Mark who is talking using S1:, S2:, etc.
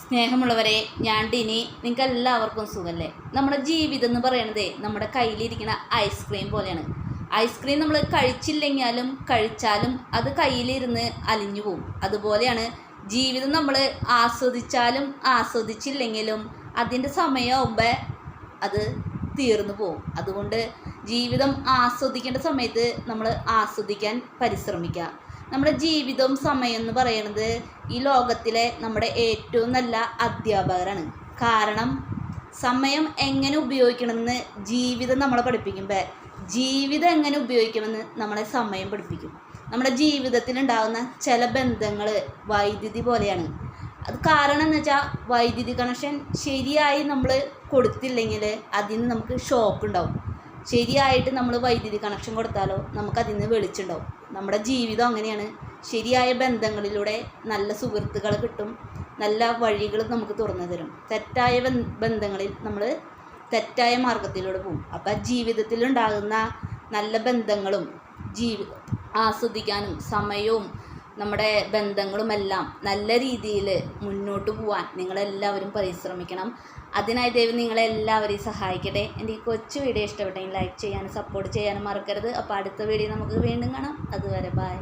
S1: സ്നേഹമുള്ളവരെ, ഞാൻ ഡിനി. നിങ്ങൾക്ക് എല്ലാവർക്കും സുഖമല്ലേ? നമ്മുടെ ജീവിതം എന്ന് പറയണതേ നമ്മുടെ കയ്യിലിരിക്കുന്ന ഐസ്ക്രീം പോലെയാണ്. ഐസ്ക്രീം നമ്മൾ കഴിച്ചില്ലെങ്കിലും കഴിച്ചാലും അത് കയ്യിലിരുന്ന് അലിഞ്ഞു പോവും. അതുപോലെയാണ് ജീവിതം. നമ്മൾ ആസ്വദിച്ചാലും ആസ്വദിച്ചില്ലെങ്കിലും അതിൻ്റെ സമയമാകുമ്പോൾ അത് തീർന്നു പോവും. അതുകൊണ്ട് ജീവിതം ആസ്വദിക്കേണ്ട സമയത്ത് നമ്മൾ ആസ്വദിക്കാൻ പരിശ്രമിക്കുക. നമ്മുടെ ജീവിതവും സമയം എന്ന് പറയുന്നത് ഈ ലോകത്തിലെ നമ്മുടെ ഏറ്റവും നല്ല അധ്യാപകരാണ്. കാരണം സമയം എങ്ങനെ ഉപയോഗിക്കണമെന്ന് ജീവിതം നമ്മളെ പഠിപ്പിക്കുമ്പോൾ ജീവിതം എങ്ങനെ ഉപയോഗിക്കണമെന്ന് നമ്മളെ സമയം പഠിപ്പിക്കും. നമ്മുടെ ജീവിതത്തിലുണ്ടാകുന്ന ചില ബന്ധങ്ങൾ വൈദ്യുതി പോലെയാണ്. അത് കാരണം എന്ന് വെച്ചാൽ വൈദ്യുതി കണക്ഷൻ ശരിയായി നമ്മൾ കൊടുത്തില്ലെങ്കിൽ അതിന് നമുക്ക് ഷോക്ക് ഉണ്ടാവും. ശരിയായിട്ട് നമ്മൾ വൈദ്യുതി കണക്ഷൻ കൊടുത്താലോ നമുക്കതിൽ നിന്ന് വെളിച്ചുണ്ടാവും. നമ്മുടെ ജീവിതം അങ്ങനെയാണ്. ശരിയായ ബന്ധങ്ങളിലൂടെ നല്ല സുഹൃത്തുക്കൾ കിട്ടും, നല്ല വഴികൾ നമുക്ക് തുറന്നു തരും. തെറ്റായ ബന്ധങ്ങളിൽ നമ്മൾ തെറ്റായ മാർഗത്തിലൂടെ പോകും. അപ്പം ജീവിതത്തിലുണ്ടാകുന്ന നല്ല ബന്ധങ്ങളും ആസ്വദിക്കാനും സമയവും നമ്മുടെ ബന്ധങ്ങളുമെല്ലാം നല്ല രീതിയിൽ മുന്നോട്ട് പോകാൻ നിങ്ങളെല്ലാവരും പരിശ്രമിക്കണം. അതിനായി ദൈവം നിങ്ങളെല്ലാവരെയും സഹായിക്കട്ടെ. എൻ്റെ ഈ കൊച്ചു വീഡിയോ ഇഷ്ടപ്പെട്ടെങ്കിൽ ലൈക്ക് ചെയ്യാനും സപ്പോർട്ട് ചെയ്യാനും മറക്കരുത്. അപ്പോൾ അടുത്ത വീഡിയോ നമുക്ക് വീണ്ടും കാണാം. അതുവരെ ബൈ.